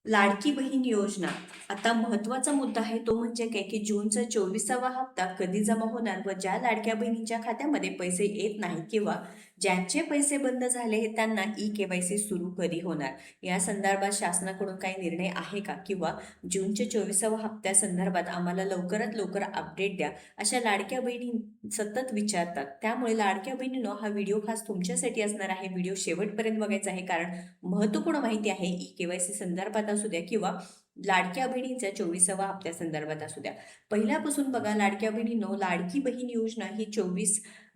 लाडकी बहीण योजना आता महत्वाचा मुद्दा आहे तो म्हणजे काय की जूनचा 24वा हप्ता कधी जमा होणार व ज्या लाडक्या बहिणींच्या खात्यामध्ये पैसे येत नाहीत किंवा ज्यांचे पैसे बंद झाले आहेत त्यांना केवायसी सुरू कधी होणार या संदर्भात शासनाकडून काही निर्णय आहे का किंवा जूनच्या 24व्या हप्त्या संदर्भात आम्हाला लवकरात लवकर अपडेट द्या अशा लाडक्या बहिणी सतत विचारतात. त्यामुळे लाडक्या बहिणींनो हा व्हिडिओ खास तुमच्यासाठी असणार आहे. व्हिडिओ शेवटपर्यंत बघायचा आहे कारण महत्वपूर्ण माहिती आहे. केवायसी संदर्भात असू द्या किंवा लाडक्या बहिणीच्या 24व्या हप्त्या संदर्भात असू द्या. पहिल्यापासून बघा लाडक्या बहिणींनो, लाडकी बहीण योजना ही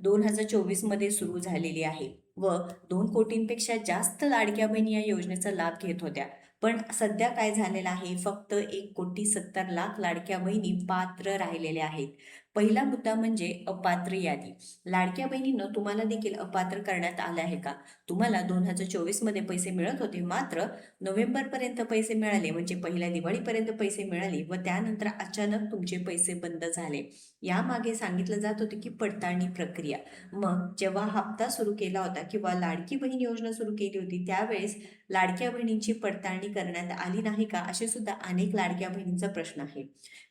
2024 मध्ये सुरू झालेली आहे व 2 कोटींपेक्षा जास्त लाडक्या बहिणी या योजनेचा लाभ घेत होत्या. पण सध्या काय झालेलं आहे, फक्त 1,70,00,000 लाडक्या बहिणी पात्र राहिलेल्या आहेत. पहिला मुद्दा म्हणजे अपात्र यादी. लाडक्या बहिणींनो, तुम्हाला देखील अपात्र करण्यात आले आहे का? तुम्हाला 2024 मध्ये पैसे मिळत होते, मात्र नोव्हेंबरपर्यंत पैसे मिळाले म्हणजे पहिल्या दिवाळीपर्यंत पैसे मिळाले व त्यानंतर अचानक तुमचे पैसे बंद झाले. यामागे सांगितलं जात होतं की पडताळणी प्रक्रिया. मग जेव्हा हप्ता सुरू केला होता किंवा लाडकी बहीण योजना सुरू केली होती त्यावेळेस लाडक्या बहिणींची पडताळणी करण्यात आली नाही का, असे सुद्धा अनेक लाडक्या बहिणींचा प्रश्न आहे.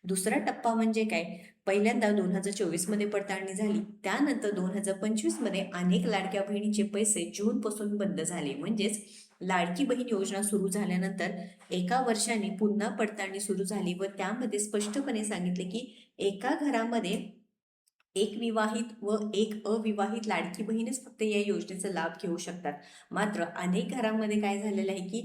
दुसरा टप्पा म्हणजे काय, पहिल्यांदा 2024 मध्ये पडताळणी झाली, त्यानंतर 2025 मध्ये अनेक लाडक्या बहिणीचे पैसे जून पासून बंद झाले. म्हणजेच लाडकी बहीण योजना सुरू झाल्यानंतर एका वर्षाने पुन्हा पडताळणी सुरू झाली व त्यामध्ये स्पष्टपणे सांगितले की एका घरामध्ये एक विवाहित व एक अविवाहित लाडकी बहीणच फक्त या योजनेचा लाभ घेऊ शकतात. मात्र अनेक घरांमध्ये काय झालेलं आहे की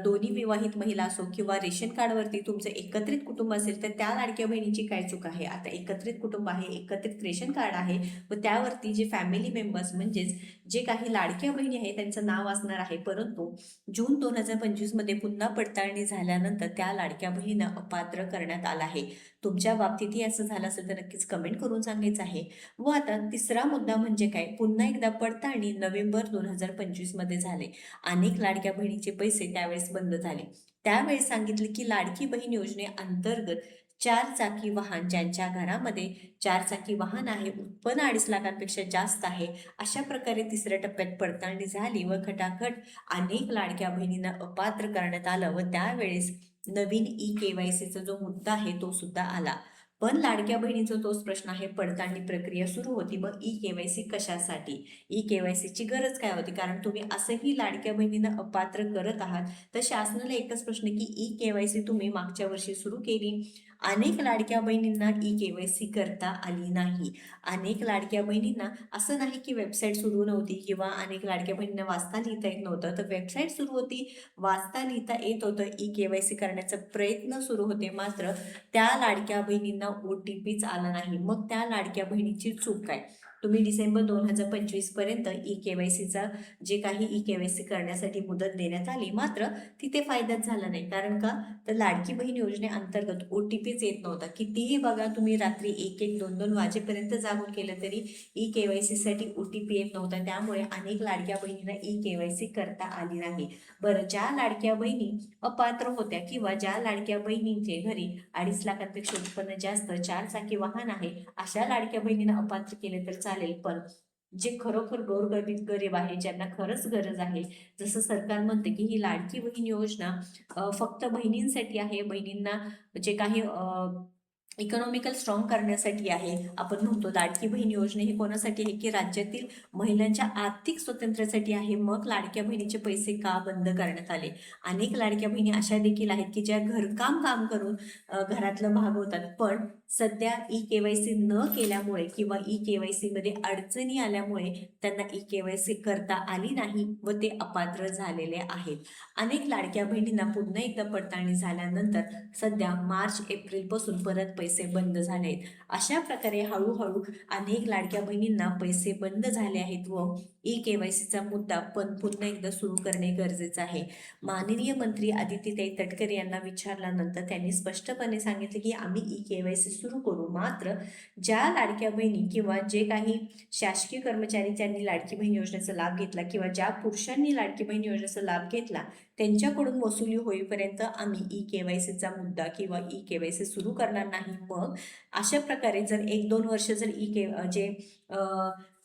दोन्ही विवाहित महिला असो किंवा रेशन कार्डवरती तुमचं एकत्रित कुटुंब असेल तर त्या लाडक्या बहिणीची काय चूक आहे. आता एकत्रित कुटुंब आहे, एकत्रित रेशन कार्ड आहे व त्यावरती जे फॅमिली मेंबर्स म्हणजेच जे काही लाडक्या बहिणी आहे त्यांचं नाव असणार आहे. परंतु जून 2025 मध्ये पुन्हा पडताळणी झाल्यानंतर त्या लाडक्या बहिणींना अपात्र करण्यात आलं आहे. तुमच्या बाबतीतही असं झालं असेल तर नक्कीच कमेंट करून सांगायचं आहे. व आता तिसरा मुद्दा म्हणजे काय, पुन्हा एकदा पडताळणी नोव्हेंबर 2025 मध्ये झाले. अनेक लाडक्या बहिणीचे पैसे त्यावेळेस बंद झाले. त्यावेळेस सांगितले की लाडकी बहीण योजनेअंतर्गत 4 चाकी वाहन, ज्यांच्या घरामध्ये 4 चाकी वाहन आहे, उत्पन्न 2.5 लाखांपेक्षा जास्त आहे, अशा प्रकारे तिसऱ्या टप्प्यात पडताळणी झाली व खटाखट अनेक लाडक्या बहिणींना अपात्र करण्यात आलं व त्यावेळेस नवीन केवायसीचा जो मुद्दा आहे तो सुद्धा आला. पण लाडक्या बहिणीचा तोच प्रश्न आहे, पडताळणी प्रक्रिया सुरू होती, मग केवायसी कशासाठी? केवायसीची गरज काय होती? कारण तुम्ही असंही लाडक्या बहिणींना अपात्र करत आहात. तर शासनाला एकच प्रश्न की केवायसी तुम्ही मागच्या वर्षी सुरू केली, अनेक लाडक्या बहिणींना केवायसी करता आली नाही. अनेक लाडक्या बहिणींना असं नाही की वेबसाईट सुरू नव्हती किंवा अनेक लाडक्या बहिणींना वाचता लिहिता येत नव्हतं, तर वेबसाईट सुरू होती, वाचता लिहिता येत होतं, केवायसी करण्याचा प्रयत्न सुरू होते, मात्र त्या लाडक्या बहिणींना OTPच आला नाही. मग त्या लाडक्या बहिणीची चूक काय? तुम्ही डिसेंबर 2025 पर्यंत केवायसीचा जे काही केवायसी करण्यासाठी मुदत देण्यात आली, मात्र तिथे फायदाच झाला नाही. कारण का, तर लाडकी बहीण योजनेअंतर्गत OTPच येत नव्हता. कितीही बघा तुम्ही रात्री 1-1, 2-2 वाजेपर्यंत जागून केलं तरी केवायसीसाठी OTP येत नव्हता. त्यामुळे अनेक लाडक्या बहिणींना केवायसी करता आली नाही. बरं, ज्या लाडक्या बहिणी अपात्र होत्या किंवा ज्या लाडक्या बहिणींचे घरी 2.5 लाखांपेक्षा उत्पन्न जास्त, 4 चाकी वाहन आहे, अशा लाडक्या बहिणींना अपात्र केले तर चालेल. पण जे खरोखर गोरगरीब गरीब आहे, ज्यांना खरंच गरज आहे, जसं सरकार म्हणते की ही लाडकी बहीण योजना फक्त बहिणींसाठी आहे, बहिणींना जे काही इकॉनॉमिकल स्ट्रॉंग करण्यासाठी आहे. आपण म्हणतो लाडकी बहीण योजना ही कोणासाठी आहे की राज्यातील महिलांच्या आर्थिक स्वातंत्र्यासाठी आहे. मग लाडक्या बहिणीचे पैसे का बंद करण्यात आले? अनेक लाडक्या बहिणी अशा देखील आहेत की ज्या काम करून घरातलं भागवतात, पण सध्या केवायसी न केल्यामुळे किंवा केवायसी मध्ये अडचणी आल्यामुळे त्यांना केवायसी करता आली नाही व ते अपात्र झालेले आहेत. अनेक लाडक्या बहिणींना पुन्हा एकदा पडताळणी झाल्यानंतर सध्या मार्च एप्रिल पासून परत पैसे बंद झाले आहेत. अशा प्रकारे हळूहळू अनेक लाडक्या बहिणींना पैसे बंद झाले आहेत व केवायसीचा मुद्दा पण पुन्हा एकदा सुरू करणे गरजेचं आहे. माननीय मंत्री आदित्यताई तटकरे यांना विचारल्यानंतर त्यांनी स्पष्टपणे सांगितले की आम्ही केवायसी सुरू करू, मात्र ज्या लाडक्या बहिणी किंवा जे काही शासकीय कर्मचारी ज्यांनी लाडकी बहीण योजनेचा लाभ घेतला किंवा ज्या पुरुषांनी लाडकी बहीण योजनेचा लाभ घेतला त्यांच्याकडून वसुली होईपर्यंत आम्ही केवायसीचा मुद्दा किंवा केवायसी सुरू करणार नाही. मग अशा प्रकारे जर 1-2 वर्ष जर जे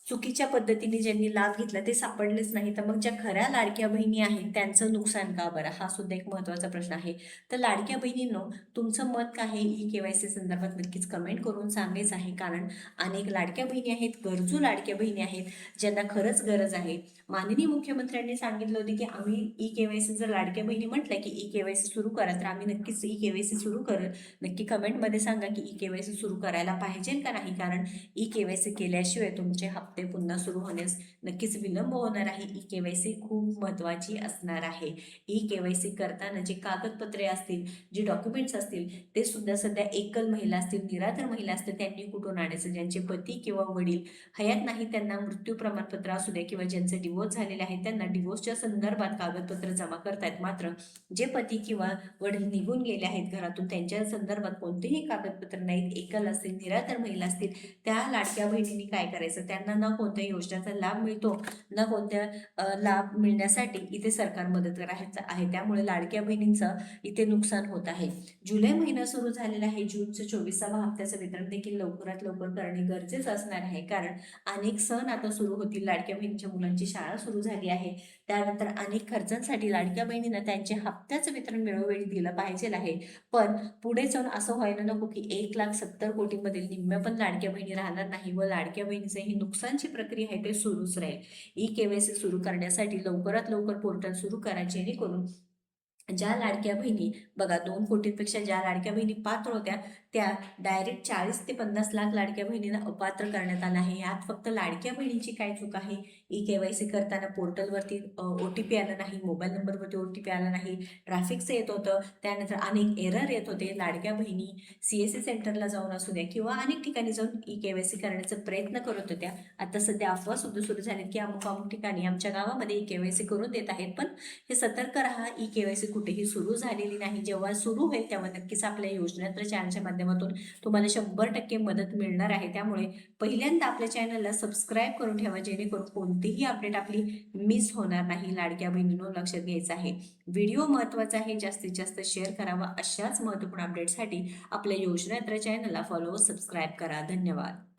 चुकीच्या पद्धतीने ज्यांनी लाभ घेतला ते सापडलेच नाही, तर मग ज्या खऱ्या लाडक्या बहिणी आहेत त्यांचं नुकसान का बरं, हा सुद्धा एक महत्त्वाचा प्रश्न आहे. तर लाडक्या बहिणींनो, तुमचं मत काय आहे ई-के-वाय-सी संदर्भात नक्कीच कमेंट करून सांगायचं आहे. कारण अनेक लाडक्या बहिणी आहेत, गरजू लाडक्या बहिणी आहेत, ज्यांना खरंच गरज आहे. माननीय मुख्यमंत्र्यांनी सांगितलं होतं की आम्ही ई-के-वाय-सी, जर लाडक्या बहिणी म्हटलं की ई-के-वाय-सी सुरू करा, तर आम्ही नक्कीच ई-के-वाय-सी सुरू करू. नक्की कमेंटमध्ये सांगा की ई-के-वाय-सी सुरू करायला पाहिजे का नाही, कारण ई-के-वाय-सी केल्याशिवाय तुमचे हप्ते पुन्हा सुरू होण्यास नक्कीच विलंब होणार आहे. ई-के-वाय-सी खूप महत्त्वाची असणार आहे. ई-के-वाय-सी करताना जे कागदपत्रे असतील, जे डॉक्युमेंट्स असतील, ते सुद्धा सध्या एकल महिला असतील, निराधार महिला असतील, त्यांनी कुठून आणायचं? ज्यांचे पती किंवा वडील हयात नाही त्यांना मृत्यू प्रमाणपत्र असू द्या, किंवा ज्यांचे डिवोर्स झालेले आहे त्यांना डिवोर्सच्या संदर्भात कागदपत्र जमा करतायत. मात्र जे पती किंवा वडील निघून गेले आहेत घरातून, त्यांच्या संदर्भात कोणतेही कागदपत्र नाहीत, एकल असतील, निराधार महिला असतील, त्या लाडक्या बहिणींनी काय करायचं? त्यांना ना कोणत्या योजनेचा लाभ मिळतो, ना कोणत्या लाभ मिळण्यासाठी इथे सरकार मदत करायचं आहे. त्यामुळे लाडक्या बहिणींचं इथे नुकसान होत आहे. जुलै महिना सुरू झालेला आहे. जूनचं 24वा हप्त्याचं वितरण देखील लवकरात लवकर करणे गरजेचं असणार आहे. कारण अनेक सण आता सुरू होतील. लाडक्या बहिणीच्या मुलांची शाळा सुरू झाली आहे. त्यानंतर अनेक खर्चांसाठी लाडक्या बहिणींना त्यांचे हप्त्याचं वितरण वेळोवेळी दिलं पाहिजे आहे. पण पुढे जाऊन असं व्हायला नको की 1,70,00,000 निम्म्या पण लाडक्या बहिणी राहणार नाही व लाडक्या बहिणीचं ही नुकसानची प्रक्रिया आहे ते सुरूच राहील. ई-के-वाय-सी सुरू करण्यासाठी लवकरात लवकर पोर्टल सुरू करा, जेणेकरून ज्या लाडक्या बहिणी, बघा 2 कोटींपेक्षा ज्या लाडक्या बहिणी पात्र होत्या, त्या डायरेक्ट 40 ते 50 लाख लाडक्या बहिणींना अपात्र करण्यात आलं आहे. यात फक्त लाडक्या बहिणींची काय चूक आहे? ई-के-वाय-सी करताना पोर्टलवरती ओ-टी-पी आला नाही, मोबाईल नंबरवरती ओ-टी-पी आला नाही, ट्रॅफिकचं येत होतं, त्यानंतर अनेक एरर येत होते. लाडक्या बहिणी सी-एस-सी सेंटरला जाऊन असू द्या किंवा अनेक ठिकाणी जाऊन ई-के-वाय-सी करण्याचा प्रयत्न करत होत्या. आता सध्या अफवा सुद्धा सुरू झाली की अमुक ठिकाणी आमच्या गावामध्ये ई-के-वाय-सी करून देत आहेत. पण हे सतर्क राहा, ई-के-वाय-सी कुठेही सुरू झालेली नाही. जेव्हा सुरू होईल तेव्हा नक्कीच आपल्या योजनेत्र चॅनलच्या माध्यमातून तुम्हाला 100% मदत मिळणार आहे. त्यामुळे पहिल्यांदा आपल्या चॅनलला सबस्क्राईब करून ठेवा, जेणेकरून कोणतीही अपडेट आपली मिस होणार नाही. लाडक्या बहिणींनो, लक्षात घ्यायचं आहे. व्हिडिओ महत्त्वाचा आहे, जास्तीत जास्त शेअर करावा. अशाच महत्त्वपूर्ण अपडेटसाठी आपल्या योजनेत्र चॅनलला फॉलो व सबस्क्राईब करा. धन्यवाद.